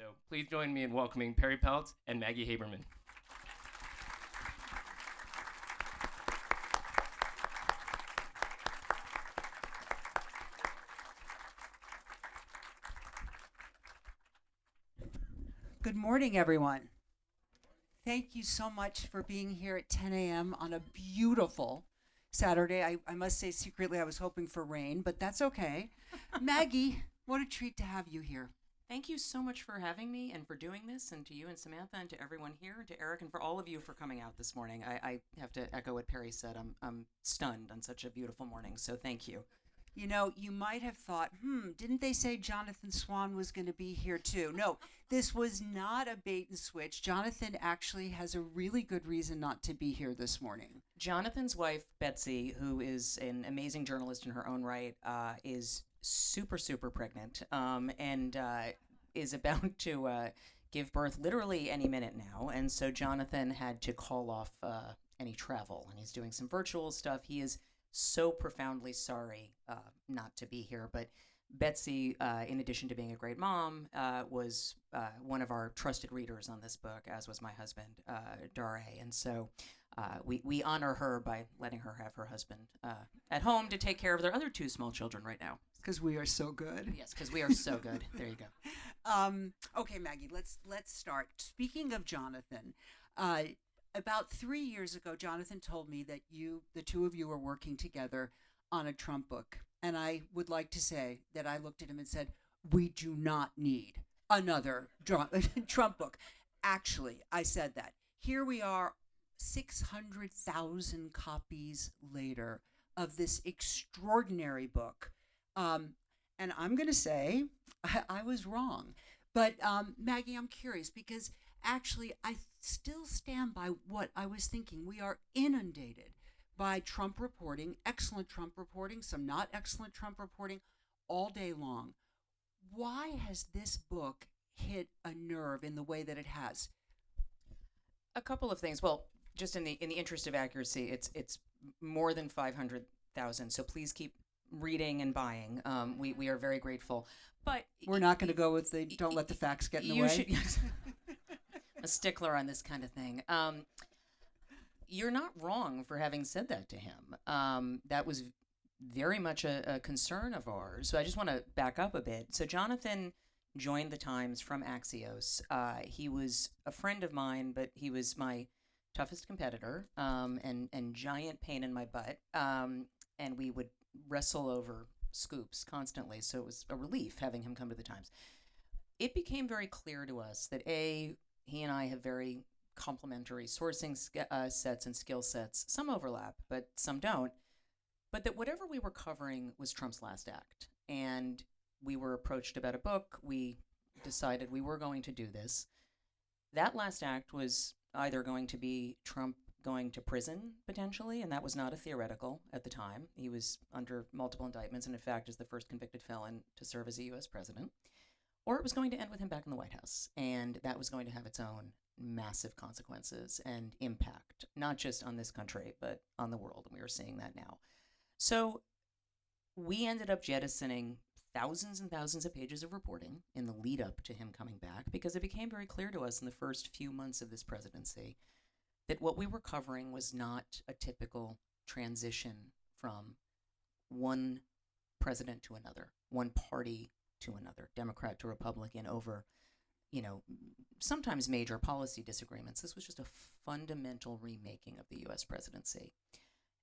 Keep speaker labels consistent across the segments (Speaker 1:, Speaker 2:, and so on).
Speaker 1: So please join me in welcoming Perri Peltz and Maggie Haberman.
Speaker 2: Good morning, everyone. Thank you so much for being here at 10 a.m. on a beautiful Saturday. I must say secretly I was hoping for rain, but that's okay. Maggie, what a treat to have you here.
Speaker 3: Thank you so much for having me and for doing this, and to you and Samantha and to everyone here and to Eric and for all of you for coming out this morning. I have to echo what Perri said. I'm stunned on such a beautiful morning, so thank you.
Speaker 2: You know, you might have thought, didn't they say Jonathan Swan was going to be here too? No, this was not a bait and switch. Jonathan actually has a really good reason not to be here this morning.
Speaker 3: Jonathan's wife, Betsy, who is an amazing journalist in her own right, is super, super pregnant and is about to give birth literally any minute now. And so Jonathan had to call off any travel, and he's doing some virtual stuff. He is so profoundly sorry not to be here, but Betsy, in addition to being a great mom, was one of our trusted readers on this book, as was my husband, Dare. And so we honor her by letting her have her husband at home to take care of their other two small children right now.
Speaker 2: Because we are so good.
Speaker 3: Yes, because we are so good. There you go.
Speaker 2: Okay, Maggie, let's start. Speaking of Jonathan, about 3 years ago, Jonathan told me that the two of you were working together on a Trump book. And I would like to say that I looked at him and said, we do not need another Trump book. Actually, I said that. Here we are, 600,000 copies later of this extraordinary book. And I'm going to say I was wrong. But Maggie, I'm curious because actually I still stand by what I was thinking. We are inundated by Trump reporting, excellent Trump reporting, some not excellent Trump reporting all day long. Why has this book hit a nerve in the way that it has?
Speaker 3: A couple of things. Well, just in the interest of accuracy, it's more than 500,000. So please keep reading and buying. We are very grateful. But
Speaker 2: we're not going to go with the don't let the facts get in the way.
Speaker 3: Yes. A stickler on this kind of thing. You're not wrong for having said that to him. That was very much a concern of ours. So I just want to back up a bit. So Jonathan joined the Times from Axios. He was a friend of mine, but he was my toughest competitor and giant pain in my butt. And we would wrestle over scoops constantly. So it was a relief having him come to the Times. It became very clear to us that he and I have very complementary sourcing sets and skill sets. Some overlap, but some don't. But that whatever we were covering was Trump's last act. And we were approached about a book. We decided we were going to do this. That last act was either going to be Trump going to prison, potentially, and that was not a theoretical at the time. He was under multiple indictments and, in fact, is the first convicted felon to serve as a U.S. president. Or it was going to end with him back in the White House, and that was going to have its own massive consequences and impact, not just on this country, but on the world, and we are seeing that now. So we ended up jettisoning thousands and thousands of pages of reporting in the lead up to him coming back because it became very clear to us in the first few months of this presidency that what we were covering was not a typical transition from one president to another, one party to another, Democrat to Republican, over, sometimes major policy disagreements. This was just a fundamental remaking of the U.S. presidency,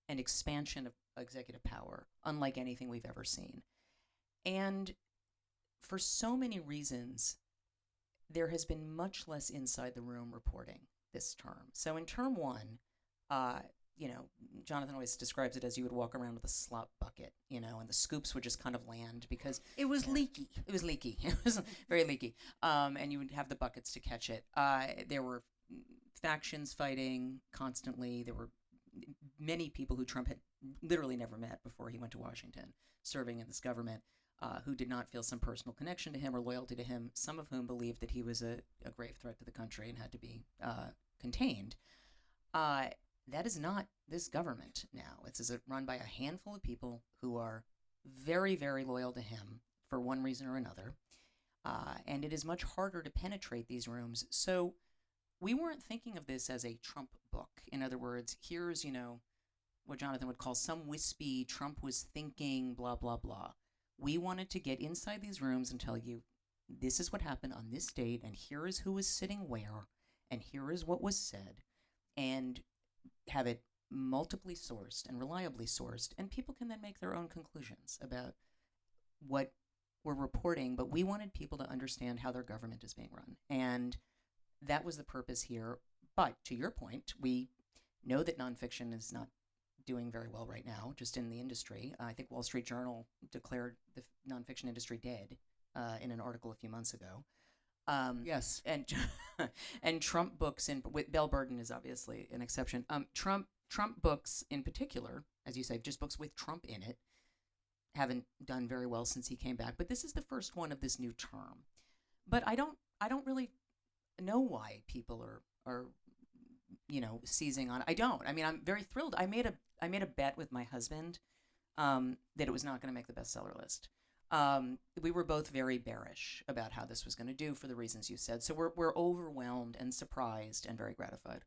Speaker 3: an expansion of executive power, unlike anything we've ever seen. And for so many reasons, there has been much less inside the room reporting this term. So in term one, Jonathan always describes it as you would walk around with a slop bucket, and the scoops would just kind of land because
Speaker 2: it was leaky.
Speaker 3: It was leaky. It was very leaky. And you would have the buckets to catch it. There were factions fighting constantly. There were many people who Trump had literally never met before he went to Washington, serving in this government, who did not feel some personal connection to him or loyalty to him, some of whom believed that he was a grave threat to the country and had to be contained. That is not this government now. It's run by a handful of people who are very, very loyal to him for one reason or another. and it is much harder to penetrate these rooms. So we weren't thinking of this as a Trump book. In other words, here's, what Jonathan would call some wispy Trump was thinking, blah, blah, blah. We wanted to get inside these rooms and tell you, this is what happened on this date, and here is who was sitting where, and here is what was said, and have it multiply sourced and reliably sourced, and people can then make their own conclusions about what we're reporting, but we wanted people to understand how their government is being run, and that was the purpose here. But to your point, we know that nonfiction is not doing very well right now, just in the industry. I think Wall Street Journal declared the nonfiction industry dead in an article a few months ago.
Speaker 2: Yes.
Speaker 3: And and Trump books, with Bell Burden is obviously an exception. Trump books in particular, as you say, just books with Trump in it, haven't done very well since he came back. But this is the first one of this new term. But I don't really know why people are seizing on it. I don't. I mean, I'm very thrilled. I made a bet with my husband that it was not going to make the bestseller list. We were both very bearish about how this was going to do for the reasons you said. So we're overwhelmed and surprised and very gratified.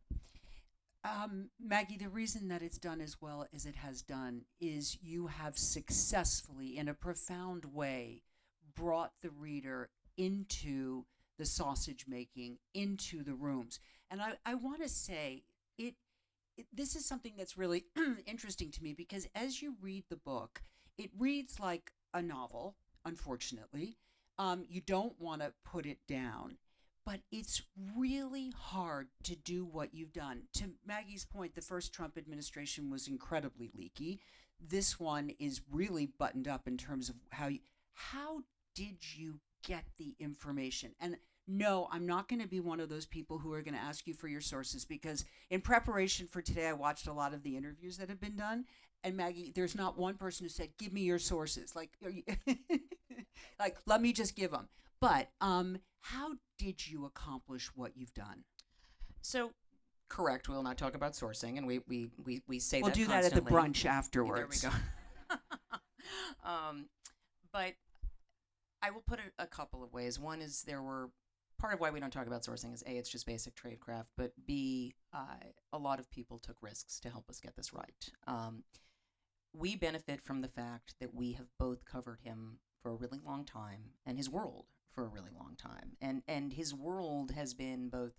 Speaker 2: Maggie, the reason that it's done as well as it has done is you have successfully, in a profound way, brought the reader into the sausage making, into the rooms. And I want to say, this is something that's really interesting to me, because as you read the book, it reads like a novel, unfortunately. You don't want to put it down, but it's really hard to do what you've done. To Maggie's point, the first Trump administration was incredibly leaky. This one is really buttoned up in terms of how did you get the information? And no, I'm not going to be one of those people who are going to ask you for your sources, because in preparation for today, I watched a lot of the interviews that have been done. And Maggie, there's not one person who said, give me your sources. Like, like, let me just give them. But how did you accomplish what you've done?
Speaker 3: So, correct, we'll not talk about sourcing, and we say
Speaker 2: we'll
Speaker 3: that
Speaker 2: do
Speaker 3: constantly.
Speaker 2: that at the brunch afterwards.
Speaker 3: There we go. But I will put it a couple of ways. One is part of why we don't talk about sourcing is A, it's just basic tradecraft, but B, a lot of people took risks to help us get this right. We benefit from the fact that we have both covered him for a really long time, and his world for a really long time. And his world has been both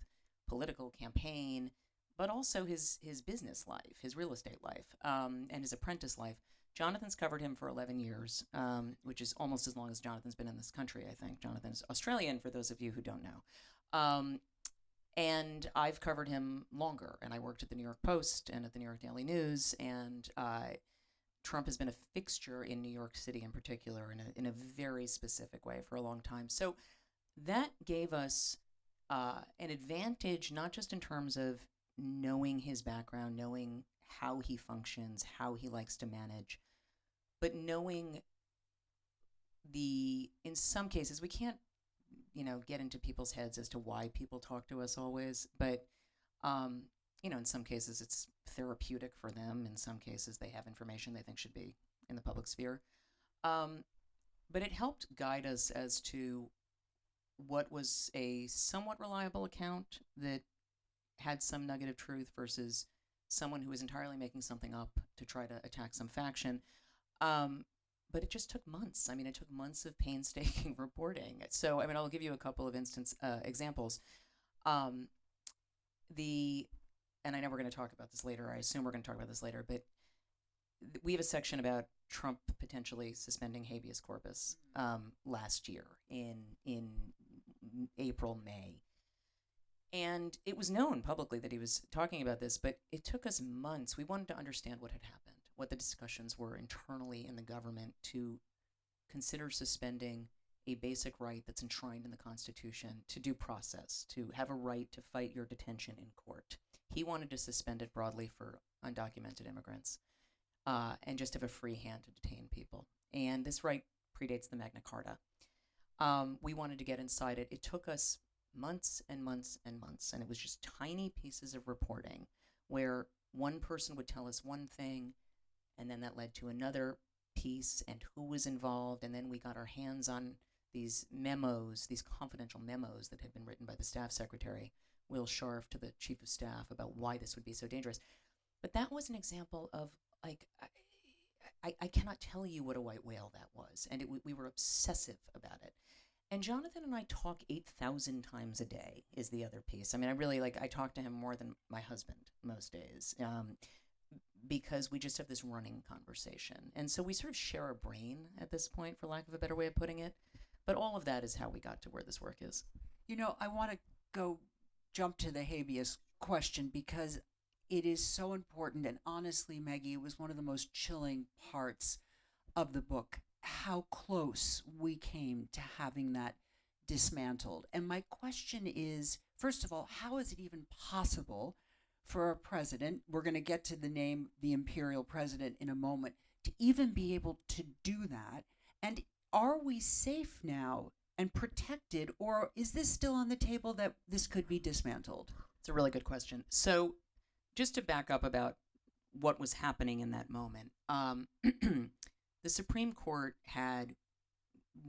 Speaker 3: political campaign, but also his business life, his real estate life, and his apprentice life. Jonathan's covered him for 11 years, which is almost as long as Jonathan's been in this country, I think. Jonathan's Australian, for those of you who don't know. And I've covered him longer, and I worked at the New York Post and at the New York Daily News, and Trump has been a fixture in New York City in particular in a very specific way for a long time. So that gave us an advantage, not just in terms of knowing his background, knowing how he functions, how he likes to manage, but knowing in some cases, we can't, get into people's heads as to why people talk to us always, but, in some cases it's therapeutic for them. In some cases they have information they think should be in the public sphere. But it helped guide us as to what was a somewhat reliable account that had some nugget of truth versus someone who was entirely making something up to try to attack some faction. But it just took months. I mean, it took months of painstaking reporting. So, I'll give you a couple of examples. And I know we're going to talk about this later. I assume we're going to talk about this later. But we have a section about Trump potentially suspending habeas corpus last year in April, May. And it was known publicly that he was talking about this, but it took us months. We wanted to understand what had happened, what the discussions were internally in the government to consider suspending a basic right that's enshrined in the Constitution to due process, to have a right to fight your detention in court. He wanted to suspend it broadly for undocumented immigrants and just have a free hand to detain people. And this right predates the Magna Carta. We wanted to get inside it. It took us months and months and months, and it was just tiny pieces of reporting where one person would tell us one thing, and then that led to another piece and who was involved, and then we got our hands on these memos, these confidential memos that had been written by the staff secretary, Will Scharf, to the chief of staff about why this would be so dangerous. But that was an example of, like, I cannot tell you what a white whale that was. And we were obsessive about it. And Jonathan and I talk 8,000 times a day is the other piece. I mean, I talk to him more than my husband most days, because we just have this running conversation. And so we sort of share a brain at this point, for lack of a better way of putting it. But all of that is how we got to where this work is.
Speaker 2: You know, I want to jump to the habeas question because it is so important. And honestly, Maggie, it was one of the most chilling parts of the book, how close we came to having that dismantled. And my question is, first of all, how is it even possible for a president, we're going to get to the name, the Imperial president, in a moment, to even be able to do that? And are we safe now and protected, or is this still on the table that this could be dismantled?
Speaker 3: It's a really good question. So just to back up about what was happening in that moment, the Supreme Court had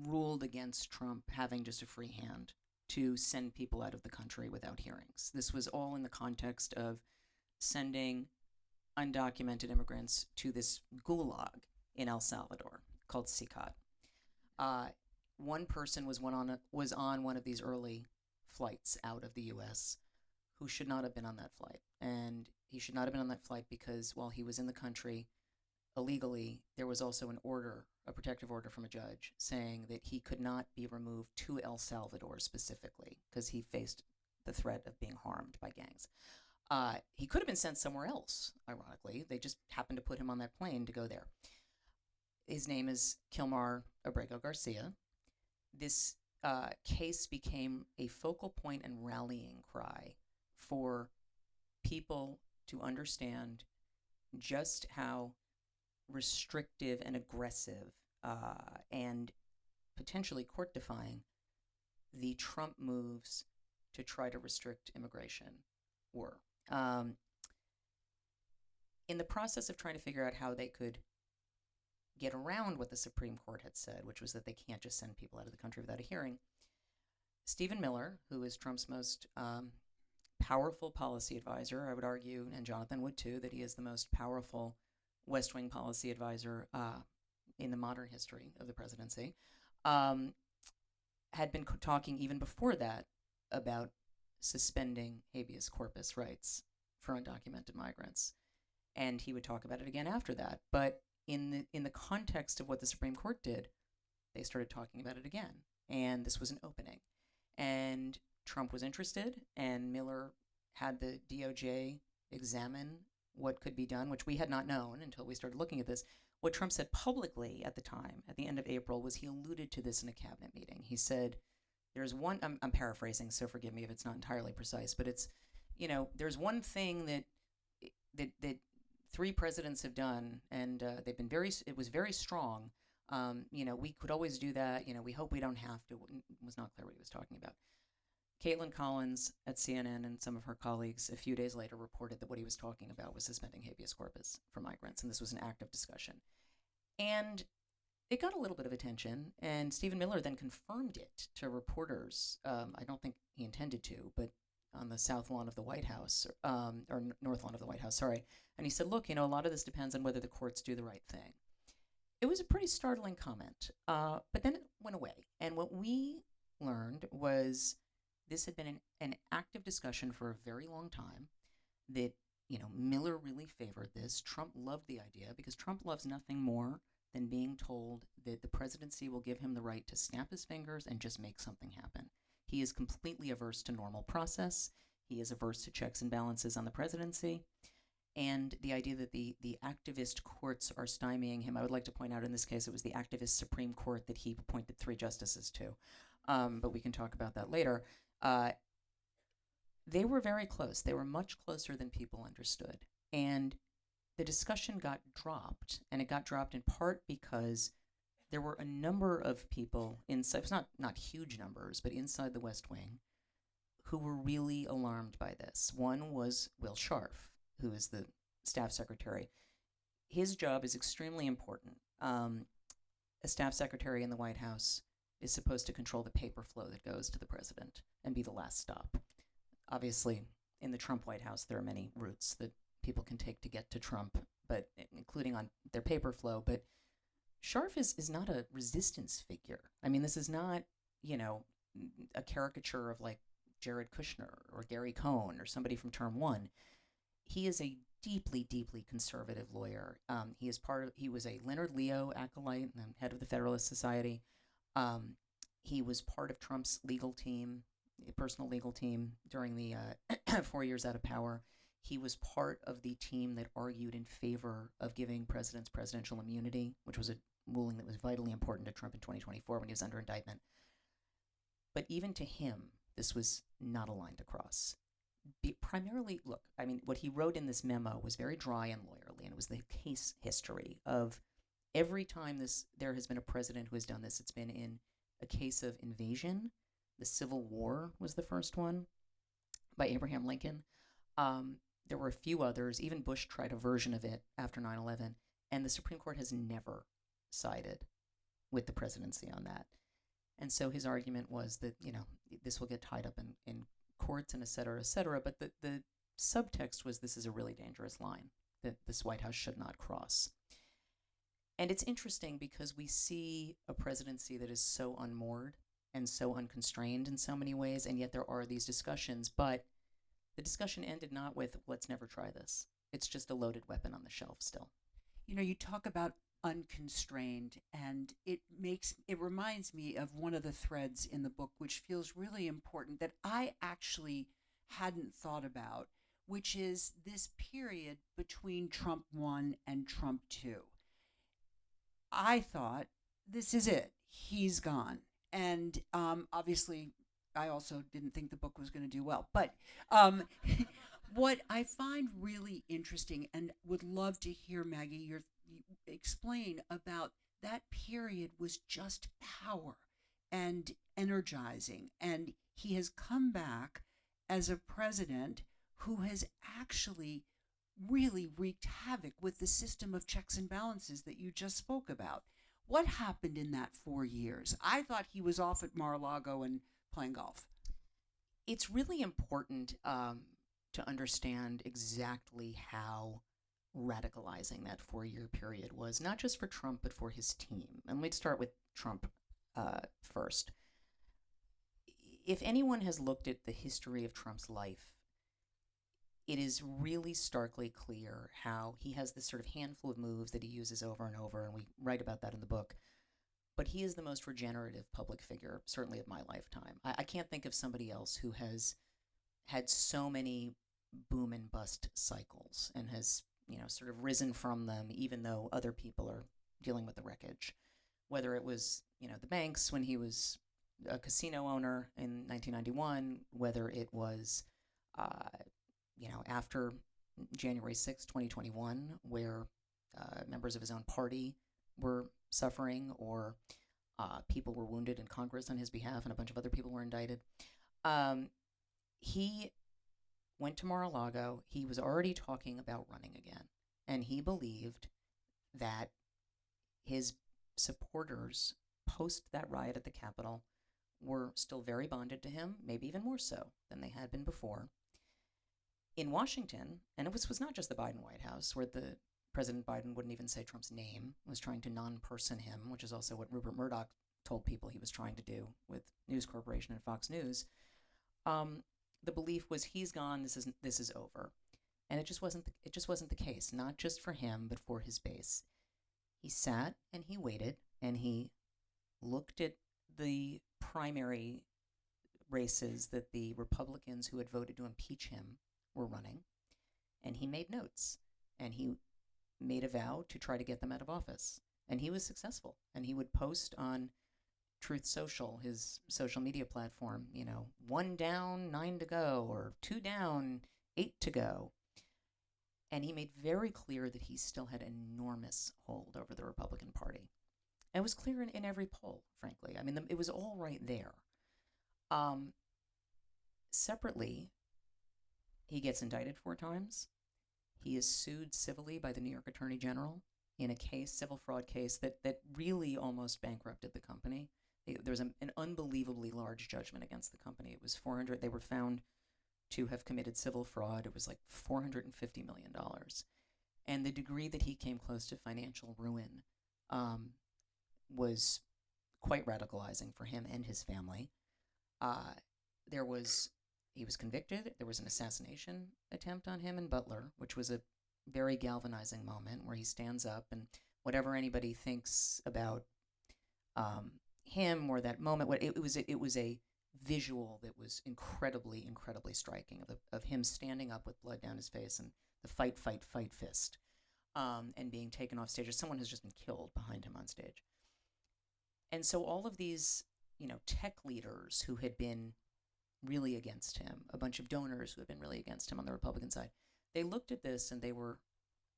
Speaker 3: ruled against Trump having just a free hand to send people out of the country without hearings. This was all in the context of sending undocumented immigrants to this gulag in El Salvador called SICAD. One person was on one of these early flights out of the U.S. who should not have been on that flight. And he should not have been on that flight because while he was in the country illegally, there was also an order, a protective order from a judge, saying that he could not be removed to El Salvador specifically because he faced the threat of being harmed by gangs. He could have been sent somewhere else, ironically. They just happened to put him on that plane to go there. His name is Kilmar Abrego Garcia. This case became a focal point and rallying cry for people to understand just how restrictive and aggressive and potentially court-defying the Trump moves to try to restrict immigration were. In the process of trying to figure out how they could get around what the Supreme Court had said, which was that they can't just send people out of the country without a hearing, Stephen Miller, who is Trump's most powerful policy advisor, I would argue, and Jonathan would too, that he is the most powerful West Wing policy advisor in the modern history of the presidency, had been talking even before that about suspending habeas corpus rights for undocumented migrants. And he would talk about it again after that. But in the context of what the Supreme Court did, they started talking about it again. And this was an opening. And Trump was interested, and Miller had the DOJ examine what could be done, which we had not known until we started looking at this. What Trump said publicly at the time, at the end of April, was he alluded to this in a cabinet meeting. He said, there's one, I'm paraphrasing, so forgive me if it's not entirely precise, but it's, there's one thing that three presidents have done, and they've been it was very strong. We could always do that. We hope we don't have to. It was not clear what he was talking about. Caitlin Collins at CNN and some of her colleagues a few days later reported that what he was talking about was suspending habeas corpus for migrants, and this was an active discussion. And it got a little bit of attention, and Stephen Miller then confirmed it to reporters. I don't think he intended to, but on the south lawn of the White House, or north lawn of the White House, sorry. And he said, look, a lot of this depends on whether the courts do the right thing. It was a pretty startling comment, but then it went away. And what we learned was this had been an active discussion for a very long time, that, Miller really favored this. Trump loved the idea because Trump loves nothing more than being told that the presidency will give him the right to snap his fingers and just make something happen. He is completely averse to normal process. He is averse to checks and balances on the presidency. And the idea that the activist courts are stymieing him, I would like to point out in this case it was the activist Supreme Court that he appointed 3 justices to. But we can talk about that later. They were very close. They were much closer than people understood. And the discussion got dropped, and it got dropped in part because there were a number of people inside, not huge numbers, but inside the West Wing, who were really alarmed by this. One was Will Scharf, who is the staff secretary. His job is extremely important. A staff secretary in the White House is supposed to control the paper flow that goes to the president and be the last stop. Obviously, in the Trump White House, there are many routes that people can take to get to Trump, but including on their paper flow. But Scharf is not a resistance figure. I mean, this is not, a caricature of like Jared Kushner or Gary Cohn or somebody from Term One. He is a deeply, deeply conservative lawyer. He was a Leonard Leo acolyte and head of the Federalist Society. He was part of Trump's legal team, personal legal team during the 4 years out of power. He was part of the team that argued in favor of giving presidents presidential immunity, which was a ruling that was vitally important to Trump in 2024 when he was under indictment. But even to him, this was not a line to cross. Primarily, look, I mean, what he wrote in this memo was very dry and lawyerly, and it was the case history of every time there has been a president who has done this, it's been in a case of invasion. The Civil War was the first one by Abraham Lincoln. There were a few others. Even Bush tried a version of it after 9/11, and the Supreme Court has never sided with the presidency on that. And so his argument was that, this will get tied up in courts and et cetera, but the subtext was this is a really dangerous line that this White House should not cross. And it's interesting because we see a presidency that is so unmoored and so unconstrained in so many ways, and yet there are these discussions, but the discussion ended not with, let's never try this. It's just a loaded weapon on the shelf still.
Speaker 2: You talk about unconstrained, and it reminds me of one of the threads in the book, which feels really important, that I actually hadn't thought about, which is this period between Trump 1 and Trump 2. I thought, this is it. He's gone. And obviously, I also didn't think the book was going to do well. But what I find really interesting, and would love to hear, Maggie, you explain about that period, was just power and energizing. And he has come back as a president who has actually really wreaked havoc with the system of checks and balances that you just spoke about. What happened in that 4 years? I thought he was off at Mar-a-Lago and playing golf.
Speaker 3: It's really important to understand exactly how radicalizing that 4-year period was, not just for Trump, but for his team. And let's start with Trump first. If anyone has looked at the history of Trump's life, it is really starkly clear how he has this sort of handful of moves that he uses over and over, and we write about that in the book. But he is the most regenerative public figure, certainly of my lifetime. I can't think of somebody else who has had so many boom and bust cycles and has, sort of risen from them, even though other people are dealing with the wreckage. Whether it was, the banks when he was a casino owner in 1991, whether it was, after January 6, 2021, where members of his own party were suffering, or people were wounded in Congress on his behalf, and a bunch of other people were indicted. He went to Mar-a-Lago. He was already talking about running again, and he believed that his supporters post that riot at the Capitol were still very bonded to him, maybe even more so than they had been before. In Washington, and it was not just the Biden White House, where the President Biden wouldn't even say Trump's name, was trying to non-person him, which is also what Rupert Murdoch told people he was trying to do with News Corporation and Fox News. The belief was he's gone. This is over, and it just wasn't the case. Not just for him, but for his base. He sat and he waited and he looked at the primary races that the Republicans who had voted to impeach him were running, and he made notes, and he made a vow to try to get them out of office, and he was successful. And he would post on Truth Social, his social media platform, 1 down, 9 to go, or 2 down, 8 to go. And he made very clear that he still had enormous hold over the Republican Party. And it was clear in every poll, frankly. I mean, it was all right there. Separately, he gets indicted 4 times. He is sued civilly by the New York Attorney General in a case, civil fraud case, that really almost bankrupted the company. there was an unbelievably large judgment against the company. It was 400. They were found to have committed civil fraud. It was like $450 million. And the degree that he came close to financial ruin was quite radicalizing for him and his family. He was convicted. There was an assassination attempt on him in Butler, which was a very galvanizing moment where he stands up, and whatever anybody thinks about him or that moment, it was a visual that was incredibly, incredibly striking of him standing up with blood down his face and the fight fist, and being taken off stage as someone who's just been killed behind him on stage. And so all of these, tech leaders who had been really against him, a bunch of donors who had been really against him on the Republican side, they looked at this and they were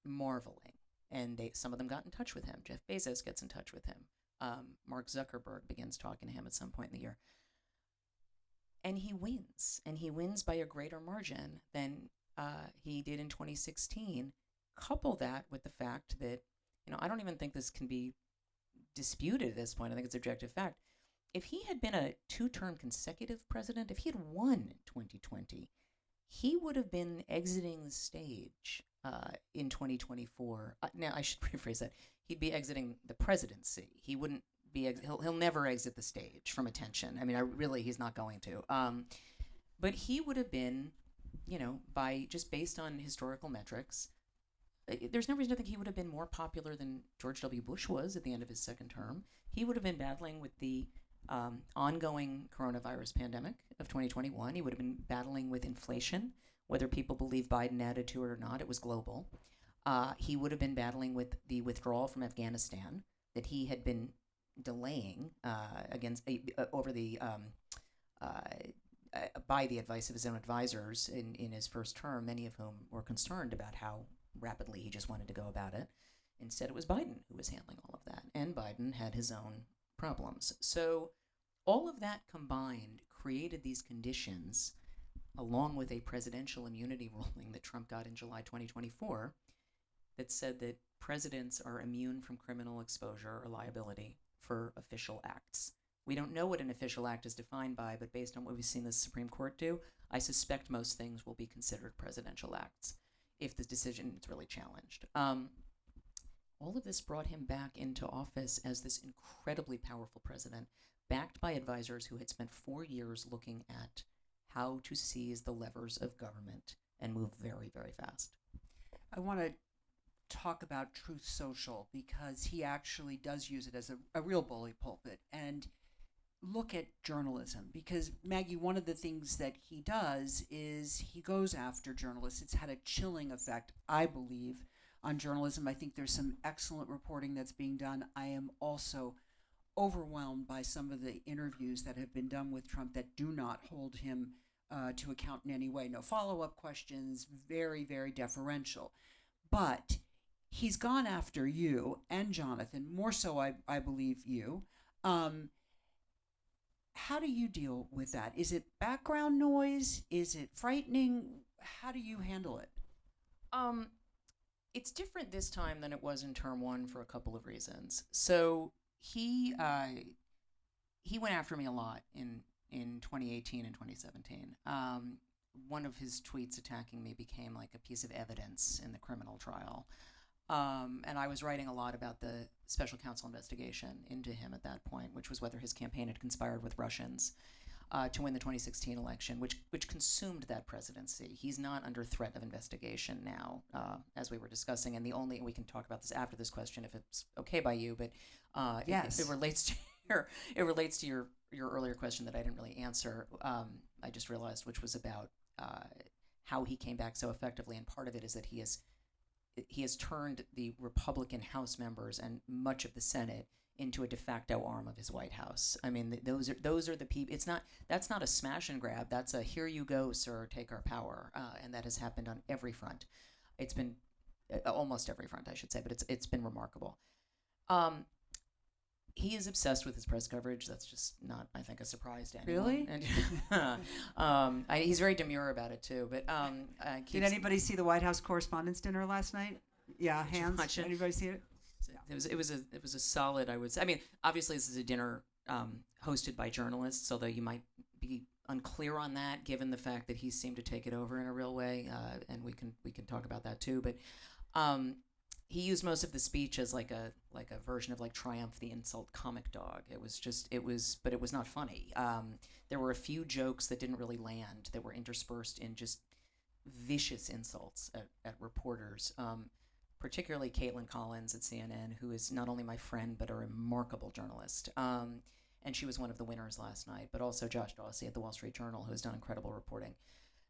Speaker 3: marveling. And some of them got in touch with him. Jeff Bezos gets in touch with him. Mark Zuckerberg begins talking to him at some point in the year. And he wins by a greater margin than he did in 2016. Couple that with the fact that, I don't even think this can be disputed at this point. I think it's objective fact. If he had been a 2-term consecutive president, if he had won 2020, he would have been exiting the stage in 2024. Now, I should rephrase that. He'd be exiting the presidency. He wouldn't be. He'll never exit the stage from attention. I mean, he's not going to. But he would have been, based on historical metrics, there's no reason to think he would have been more popular than George W. Bush was at the end of his second term. He would have been battling with the ongoing coronavirus pandemic of 2021. He would have been battling with inflation, whether people believe Biden added to it or not. It was global. He would have been battling with the withdrawal from Afghanistan that he had been delaying by the advice of his own advisors in his first term, many of whom were concerned about how rapidly he just wanted to go about it. Instead, it was Biden who was handling all of that, and Biden had his own problems. So all of that combined created these conditions, along with a presidential immunity ruling that Trump got in July 2024, that said that presidents are immune from criminal exposure or liability for official acts. We don't know what an official act is defined by, but based on what we've seen the Supreme Court do, I suspect most things will be considered presidential acts if the decision is really challenged. All of this brought him back into office as this incredibly powerful president, backed by advisors who had spent 4 years looking at how to seize the levers of government and move very, very fast.
Speaker 2: I want to talk about Truth Social because he actually does use it as a real bully pulpit and look at journalism. Because, Maggie, one of the things that he does is he goes after journalists. It's had a chilling effect, I believe, on journalism. I think there's some excellent reporting that's being done. I am also overwhelmed by some of the interviews that have been done with Trump that do not hold him to account in any way. No follow-up questions, very, very deferential. But he's gone after you and Jonathan, more so I believe you. How do you deal with that? Is it background noise? Is it frightening? How do you handle it?
Speaker 3: It's different this time than it was in term one for a couple of reasons. So he went after me a lot in 2018 and 2017. One of his tweets attacking me became like a piece of evidence in the criminal trial. And I was writing a lot about the special counsel investigation into him at that point, which was whether his campaign had conspired with Russians to win the 2016 election, which consumed that presidency. He's not under threat of investigation now, as we were discussing. And we can talk about this after this question if it's okay by you, but
Speaker 2: yes.
Speaker 3: it relates to your earlier question that I didn't really answer. I just realized, which was about how he came back so effectively, and part of it is that he has turned the Republican House members and much of the Senate into a de facto arm of his White House. I mean, those are the people. That's not a smash and grab. That's a here you go, sir, take our power, and that has happened on every front. It's been almost every front, I should say, but it's been remarkable. He is obsessed with his press coverage. That's just not, I think, a surprise to anyone.
Speaker 2: Really?
Speaker 3: And, he's very demure about it too. But
Speaker 2: did anybody see the White House Correspondents' Dinner last night? Yeah, hands. Anybody see it?
Speaker 3: It was a solid, I would say. I mean, obviously this is a dinner hosted by journalists, although you might be unclear on that, given the fact that he seemed to take it over in a real way, and we can talk about that too. But he used most of the speech as like a version of like Triumph the Insult comic dog. But it was not funny. There were a few jokes that didn't really land, that were interspersed in just vicious insults at reporters. Particularly Caitlin Collins at CNN, who is not only my friend but a remarkable journalist. And she was one of the winners last night, but also Josh Dawsey at the Wall Street Journal, who has done incredible reporting.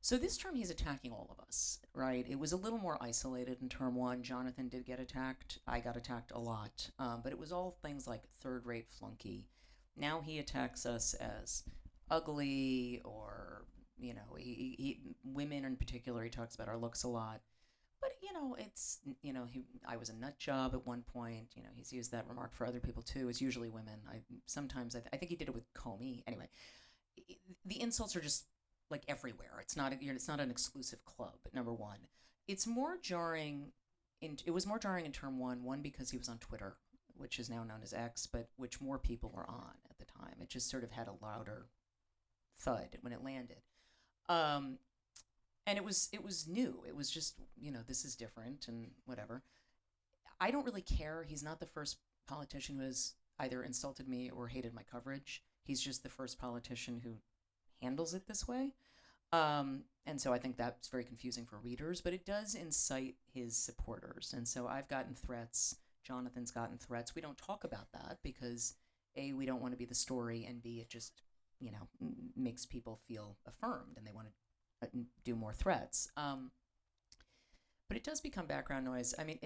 Speaker 3: So this term, he's attacking all of us, right? It was a little more isolated in term one. Jonathan did get attacked. I got attacked a lot. But it was all things like third-rate flunky. Now he attacks us as ugly, or, women in particular, he talks about our looks a lot. But, it's, I was a nut job at one point. He's used that remark for other people, too. It's usually women. I think he did it with Comey. Anyway, the insults are just, like, everywhere. It's not an exclusive club, number one. It's more jarring. It was more jarring in term one, because he was on Twitter, which is now known as X, but which more people were on at the time. It just sort of had a louder thud when it landed. And it was new. It was just, this is different and whatever. I don't really care. He's not the first politician who has either insulted me or hated my coverage. He's just the first politician who handles it this way. And so I think that's very confusing for readers, but it does incite his supporters. And so I've gotten threats. Jonathan's gotten threats. We don't talk about that because, A, we don't want to be the story, and B, it just, makes people feel affirmed and they want to do more threats. But it does become background noise. I mean,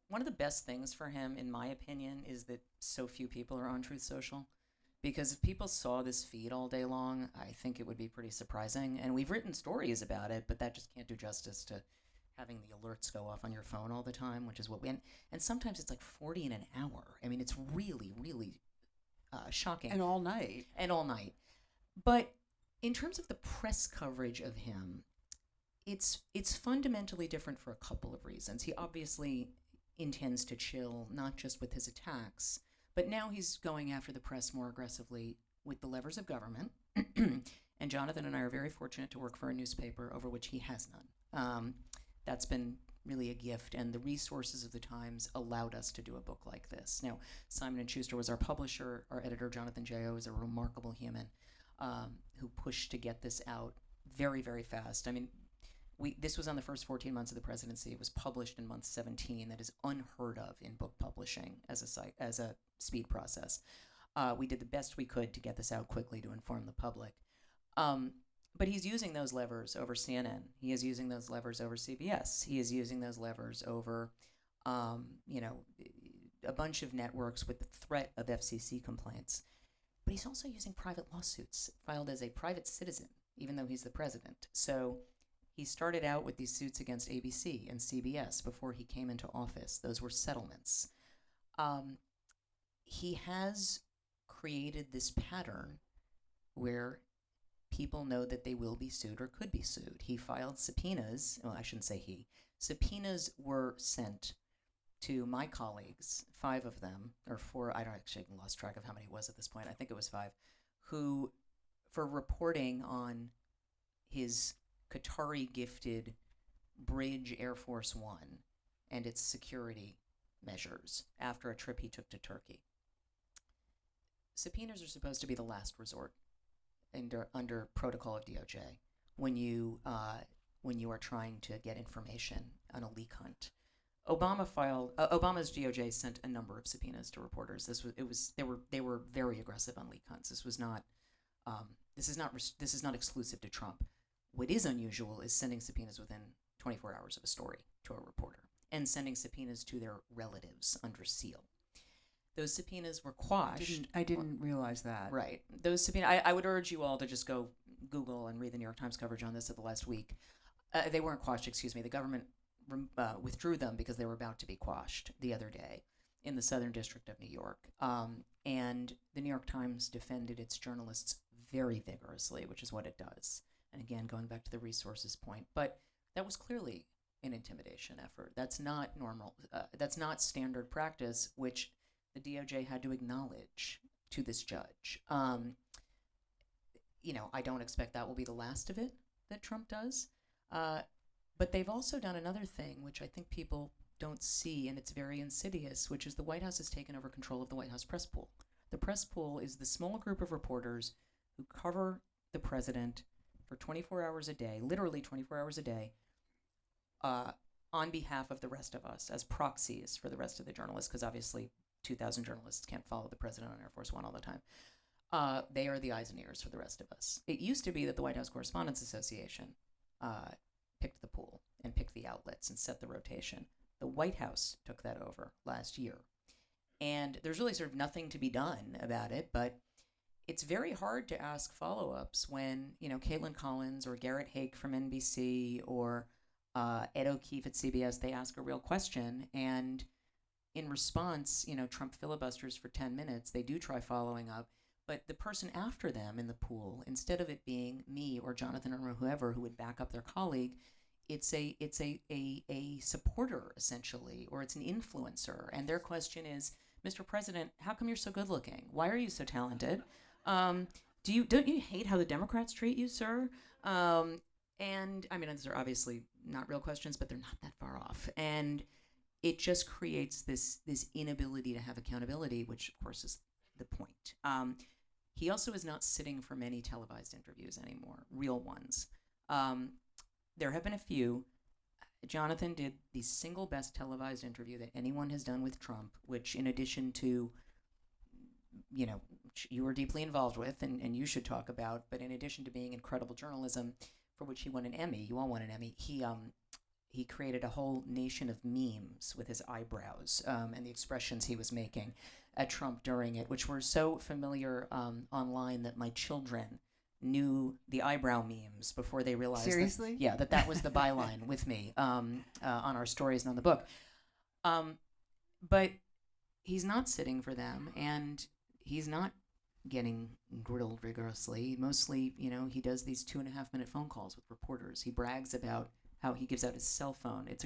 Speaker 3: one of the best things for him, in my opinion, is that so few people are on Truth Social. Because if people saw this feed all day long, I think it would be pretty surprising. And we've written stories about it, but that just can't do justice to having the alerts go off on your phone all the time, which is what and sometimes it's like 40 in an hour. I mean, it's really, really shocking.
Speaker 2: And all night.
Speaker 3: But in terms of the press coverage of him, it's fundamentally different for a couple of reasons. He obviously intends to chill, not just with his attacks, but now he's going after the press more aggressively with the levers of government. And Jonathan and I are very fortunate to work for a newspaper over which he has none. That's been really a gift, and the resources of the Times allowed us to do a book like this. Now, Simon & Schuster was our publisher. Our editor, Jonathan J.O., is a remarkable human who pushed to get this out very, very fast. I mean, this was on the first 14 months of the presidency. It was published in month 17. That is unheard of in book publishing as a speed process. We did the best we could to get this out quickly to inform the public. But he's using those levers over CNN. He is using those levers over CBS. He is using those levers over, a bunch of networks with the threat of FCC complaints. But he's also using private lawsuits filed as a private citizen, even though he's the president. So he started out with these suits against ABC and CBS before he came into office. Those were settlements. He has created this pattern where people know that they will be sued or could be sued. He filed subpoenas. Well, I shouldn't say he. Subpoenas were sent to my colleagues, 5 of them, or 4, I don't actually lost track of how many it was at this point. I think it was 5, who, for reporting on his Qatari-gifted bridge Air Force One and its security measures after a trip he took to Turkey. Subpoenas are supposed to be the last resort under protocol of DOJ when you are trying to get information on a leak hunt. Obama's DOJ sent a number of subpoenas to reporters. They were very aggressive on leak hunts. This is not exclusive to Trump. What is unusual is sending subpoenas within 24 hours of a story to a reporter and sending subpoenas to their relatives under seal. Those subpoenas were quashed.
Speaker 2: I didn't realize that.
Speaker 3: Right. Those subpoenas, I would urge you all to just go Google and read the New York Times coverage on this of the last week. They weren't quashed, excuse me. The government withdrew them because they were about to be quashed the other day in the Southern District of New York. And the New York Times defended its journalists very vigorously, which is what it does. And again, going back to the resources point. But that was clearly an intimidation effort. That's not normal. That's not standard practice, which the DOJ had to acknowledge. to this judge. I don't expect that will be the last of it that Trump does. But they've also done another thing, which I think people don't see, and it's very insidious, which is the White House has taken over control of the White House press pool. The press pool is the small group of reporters who cover the president for 24 hours a day, literally 24 hours a day, on behalf of the rest of us as proxies for the rest of the journalists, because obviously 2,000 journalists can't follow the president on Air Force One all the time. They are the eyes and ears for the rest of us. It used to be that the White House Correspondents Association picked the pool and picked the outlets and set the rotation. The White House took that over last year. And there's really sort of nothing to be done about it, but it's very hard to ask follow-ups when, Caitlin Collins or Garrett Haake from NBC or Ed O'Keefe at CBS, they ask a real question, and in response, Trump filibusters for 10 minutes. They do try following up, but the person after them in the pool, instead of it being me or Jonathan or whoever who would back up their colleague, it's a supporter essentially, or it's an influencer, and their question is, Mr. President, how come you're so good looking? Why are you so talented? Don't you hate how the Democrats treat you, sir? And I mean, these are obviously not real questions, but they're not that far off. And it just creates this inability to have accountability, which of course is the point. He also is not sitting for many televised interviews anymore, real ones. There have been a few. Jonathan did the single best televised interview that anyone has done with Trump, which in addition to, you were deeply involved with and you should talk about, but in addition to being incredible journalism, for which he won an Emmy, you all won an Emmy, he created a whole nation of memes with his eyebrows and the expressions he was making at Trump during it, which were so familiar online that my children knew the eyebrow memes before they realized
Speaker 2: Seriously?
Speaker 3: that was the byline with me on our stories and on the book. But he's not sitting for them, and he's not getting grilled rigorously. Mostly, he does these 2.5-minute phone calls with reporters. He brags about how he gives out his cell phone. It's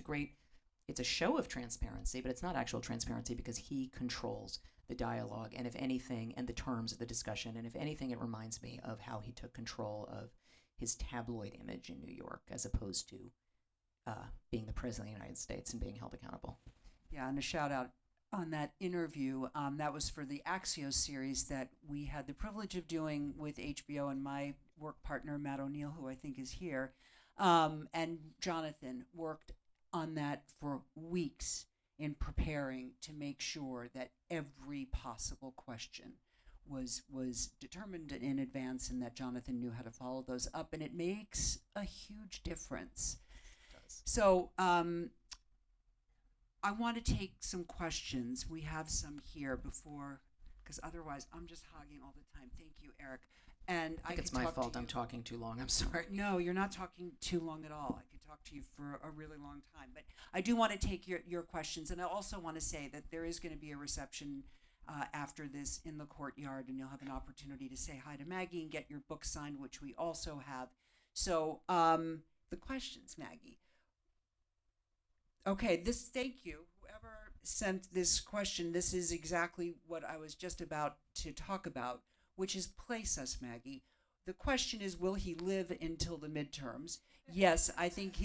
Speaker 3: a show of transparency, but it's not actual transparency because he controls the dialogue and if anything, and the terms of the discussion. And if anything, it reminds me of how he took control of his tabloid image in New York as opposed to being the president of the United States and being held accountable.
Speaker 2: Yeah, and a shout out on that interview. That was for the Axios series that we had the privilege of doing with HBO and my work partner, Matt O'Neill, who I think is here. And Jonathan worked on that for weeks in preparing to make sure that every possible question was determined in advance and that Jonathan knew how to follow those up. And it makes a huge difference.
Speaker 3: It does.
Speaker 2: So I want to take some questions. We have some here before, because otherwise I'm just hogging all the time. Thank you, Eric. And
Speaker 3: I think it's my fault. I'm talking too long. I'm sorry.
Speaker 2: No, you're not talking too long at all. I could talk to you for a really long time. But I do want to take your questions. And I also want to say that there is going to be a reception after this in the courtyard. And you'll have an opportunity to say hi to Maggie and get your book signed, which we also have. So the questions, Maggie. Okay, thank you. Whoever sent this question, this is exactly what I was just about to talk about, which is place us, Maggie. The question is, will he live until the midterms? Yes, I think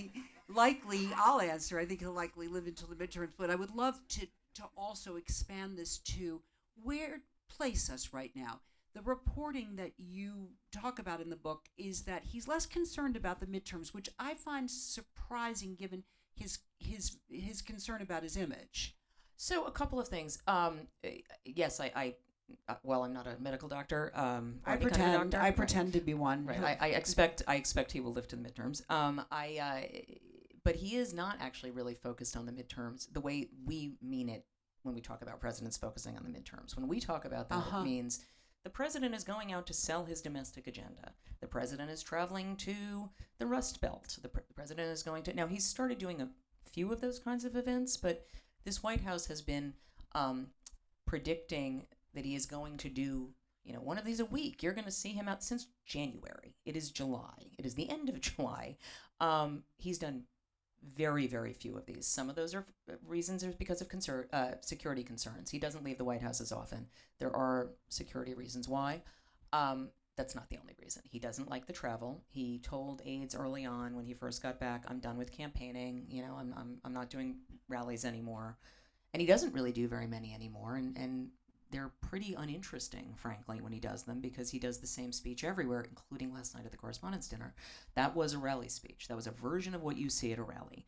Speaker 2: I'll answer, I think he'll likely live until the midterms, but I would love to also expand this to where place us right now. The reporting that you talk about in the book is that he's less concerned about the midterms, which I find surprising given his concern about his image.
Speaker 3: So a couple of things. Yes, well, I'm not a medical doctor.
Speaker 2: I pretend to be one.
Speaker 3: Right. I expect he will live to the midterms. But he is not actually really focused on the midterms the way we mean it when we talk about presidents focusing on the midterms. When we talk about that, it means the president is going out to sell his domestic agenda. The president is traveling to the Rust Belt. The president is going to... Now, he's started doing a few of those kinds of events, but this White House has been predicting that he is going to do, one of these a week. You're going to see him out since January. It is July. It is the end of July. He's done very, very few of these. Some of those are reasons are because of security concerns. He doesn't leave the White House as often. There are security reasons why. That's not the only reason. He doesn't like the travel. He told aides early on when he first got back, "I'm done with campaigning. I'm not doing rallies anymore," and he doesn't really do very many anymore. And they're pretty uninteresting, frankly, when he does them, because he does the same speech everywhere, including last night at the Correspondents' Dinner. That was a rally speech. That was a version of what you see at a rally.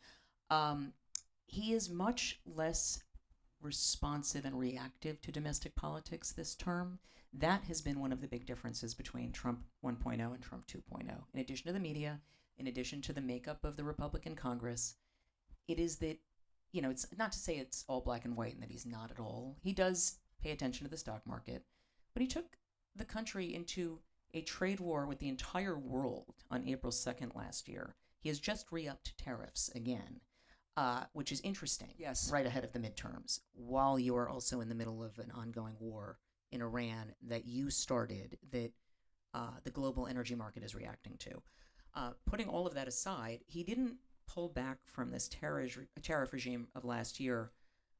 Speaker 3: He is much less responsive and reactive to domestic politics this term. That has been one of the big differences between Trump 1.0 and Trump 2.0. In addition to the media, in addition to the makeup of the Republican Congress, it is that, it's not to say it's all black and white and that he's not at all. He does pay attention to the stock market, but he took the country into a trade war with the entire world on April 2nd last year. He has just re-upped tariffs again, which is interesting.
Speaker 2: Yes.
Speaker 3: Right ahead of the midterms, while you are also in the middle of an ongoing war in Iran that you started, that the global energy market is reacting to. Putting all of that aside, he didn't pull back from this tariff regime of last year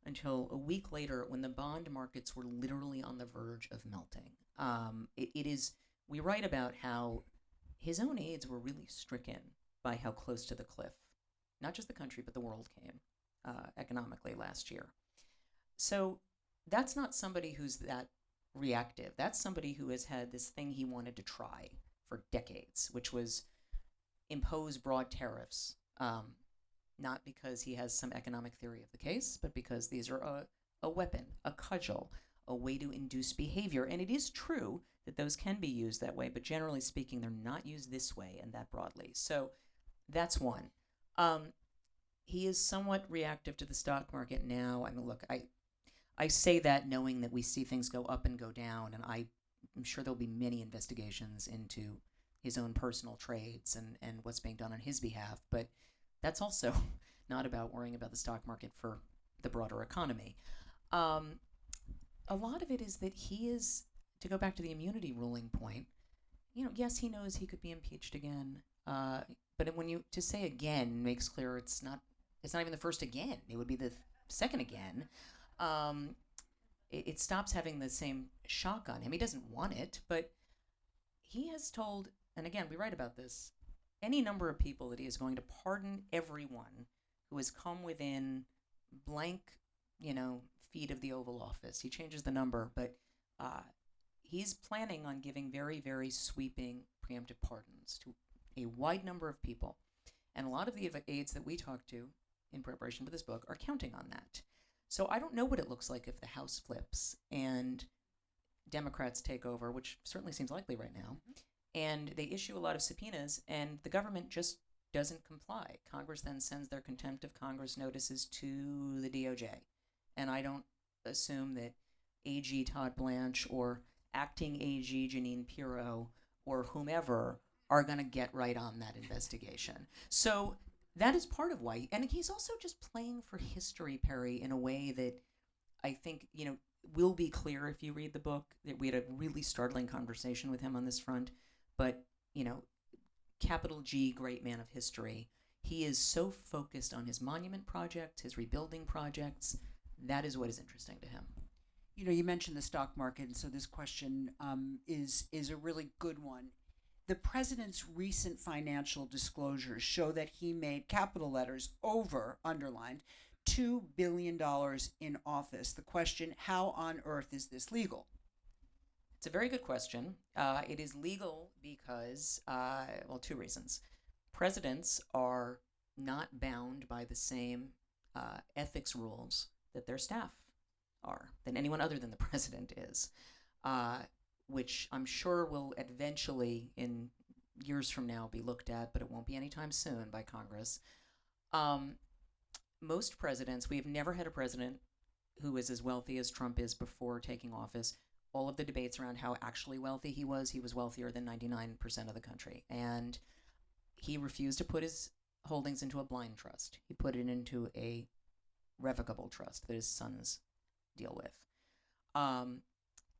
Speaker 3: until a week later, when the bond markets were literally on the verge of melting. We write about how his own aides were really stricken by how close to the cliff, not just the country, but the world came economically last year. So that's not somebody who's that reactive. That's somebody who has had this thing he wanted to try for decades, which was impose broad tariffs, not because he has some economic theory of the case, but because these are a weapon, a cudgel, a way to induce behavior. And it is true that those can be used that way, but generally speaking, they're not used this way and that broadly. So that's one. He is somewhat reactive to the stock market now. I mean, look, I say that knowing that we see things go up and go down, and I'm sure there'll be many investigations into his own personal trades and what's being done on his behalf, but that's also not about worrying about the stock market for the broader economy. A lot of it is that he is, to go back to the immunity ruling point, yes, he knows he could be impeached again, but to say again makes clear it's not even the first again. It would be the second again. It stops having the same shock on him. He doesn't want it, but he has told, and again, we write about this, any number of people that he is going to pardon everyone who has come within blank, feet of the Oval Office. He changes the number, but he's planning on giving very, very sweeping preemptive pardons to a wide number of people. And a lot of the aides that we talk to in preparation for this book are counting on that. So I don't know what it looks like if the House flips and Democrats take over, which certainly seems likely right now, and they issue a lot of subpoenas, and the government just doesn't comply. Congress then sends their contempt of Congress notices to the DOJ. And I don't assume that AG Todd Blanche or acting AG Janine Pirro or whomever are going to get right on that investigation. So that is part of why. And he's also just playing for history, Perri, in a way that I think, will be clear if you read the book. That we had a really startling conversation with him on this front. But, capital G, great man of history. He is so focused on his monument project, his rebuilding projects. That is what is interesting to him.
Speaker 2: You mentioned the stock market, and so this question is a really good one. The president's recent financial disclosures show that he made, capital letters, underlined, $2 billion in office. The question, how on earth is this legal?
Speaker 3: It's a very good question. It is legal because, two reasons. Presidents are not bound by the same ethics rules that their staff are, than anyone other than the president is, which I'm sure will eventually, in years from now, be looked at, but it won't be anytime soon by Congress. Most presidents, we have never had a president who is as wealthy as Trump is before taking office. All of the debates around how actually wealthy he was wealthier than 99% of the country. And he refused to put his holdings into a blind trust. He put it into a revocable trust that his sons deal with.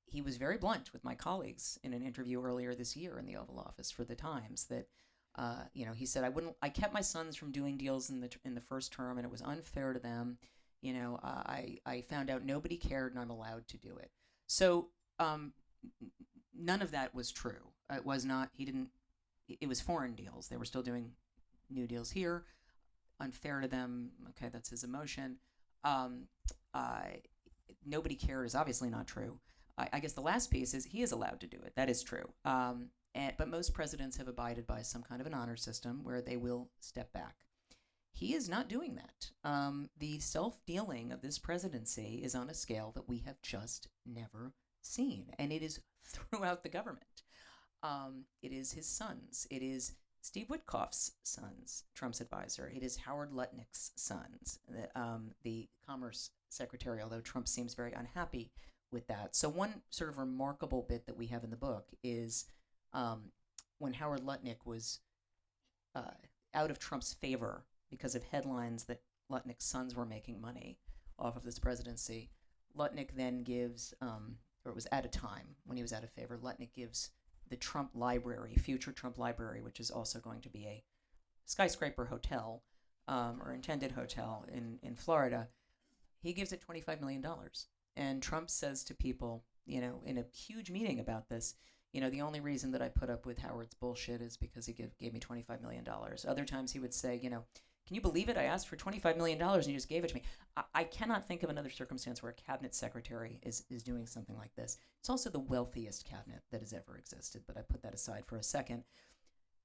Speaker 3: He was very blunt with my colleagues in an interview earlier this year in the Oval Office for the Times that He said, I kept my sons from doing deals in the first term, and it was unfair to them. I found out nobody cared, and I'm allowed to do it. So none of that was true. It was not. He didn't. It was foreign deals. They were still doing new deals here. Unfair to them. Okay, that's his emotion. Nobody cared is obviously not true. I guess the last piece is he is allowed to do it. That is true. But most presidents have abided by some kind of an honor system where they will step back. He is not doing that. The self-dealing of this presidency is on a scale that we have just never seen, and it is throughout the government. It is his sons. It is Steve Witkoff's sons, Trump's advisor. It is Howard Lutnick's sons, the Commerce Secretary, although Trump seems very unhappy with that. So one sort of remarkable bit that we have in the book is when Howard Lutnick was out of Trump's favor because of headlines that Lutnick's sons were making money off of this presidency. Lutnick then gives, or it was at a time when he was out of favor, Lutnick gives the Trump Library, future Trump Library, which is also going to be a skyscraper hotel or intended hotel in Florida, he gives it $25 million. And Trump says to people, in a huge meeting about this, the only reason that I put up with Howard's bullshit is because he gave me $25 million. Other times he would say, can you believe it? I asked for $25 million and you just gave it to me. I cannot think of another circumstance where a cabinet secretary is doing something like this. It's also the wealthiest cabinet that has ever existed, but I put that aside for a second.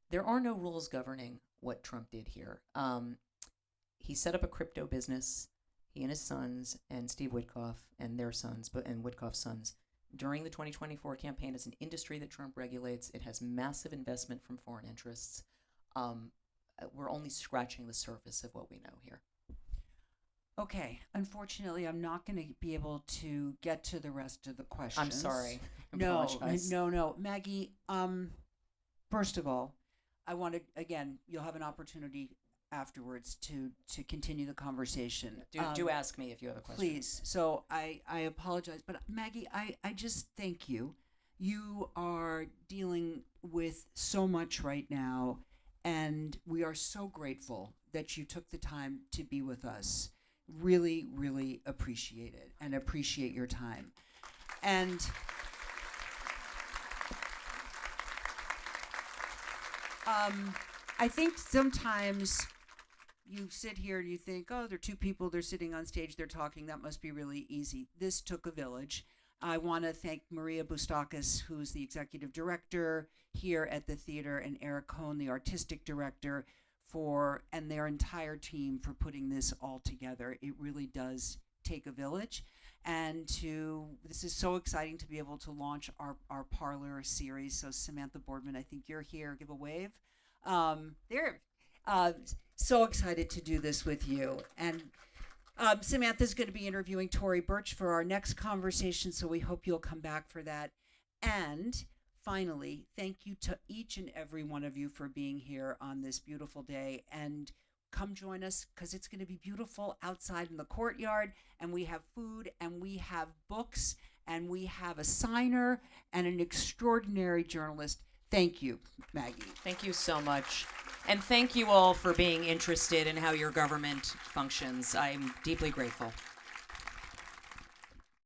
Speaker 3: There are no rules governing what Trump did here. He set up a crypto business, he and his sons, and Steve Witkoff and their sons, and Witkoff's sons, during the 2024 campaign. It's an industry that Trump regulates. It has massive investment from foreign interests. We're only scratching the surface of what we know here.
Speaker 2: Okay. Unfortunately, I'm not going to be able to get to the rest of the questions.
Speaker 3: I'm sorry.
Speaker 2: No. Maggie, first of all, I want to, again, you'll have an opportunity afterwards to continue the conversation.
Speaker 3: Do ask me if you have a question.
Speaker 2: Please. So I apologize, but Maggie, I just thank you. You are dealing with so much right now, and we are so grateful that you took the time to be with us. Really, really appreciate it and appreciate your time. And I think sometimes you sit here and you think, oh, there are two people, they're sitting on stage, they're talking, that must be really easy. This took a village. I want to thank Maria Boustakis, who's the executive director here at the theater, and Eric Cohn, the artistic director, and their entire team for putting this all together. It really does take a village. And this is so exciting to be able to launch our Parlor series. So Samantha Boardman, I think you're here. Give a wave. They're so excited to do this with you. And Samantha's going to be interviewing Tory Burch for our next conversation, so we hope you'll come back for that. And finally, thank you to each and every one of you for being here on this beautiful day. And come join us, because it's going to be beautiful outside in the courtyard, and we have food, and we have books, and we have a signer and an extraordinary journalist. Thank you, Maggie.
Speaker 3: Thank you so much. And thank you all for being interested in how your government functions. I'm deeply grateful.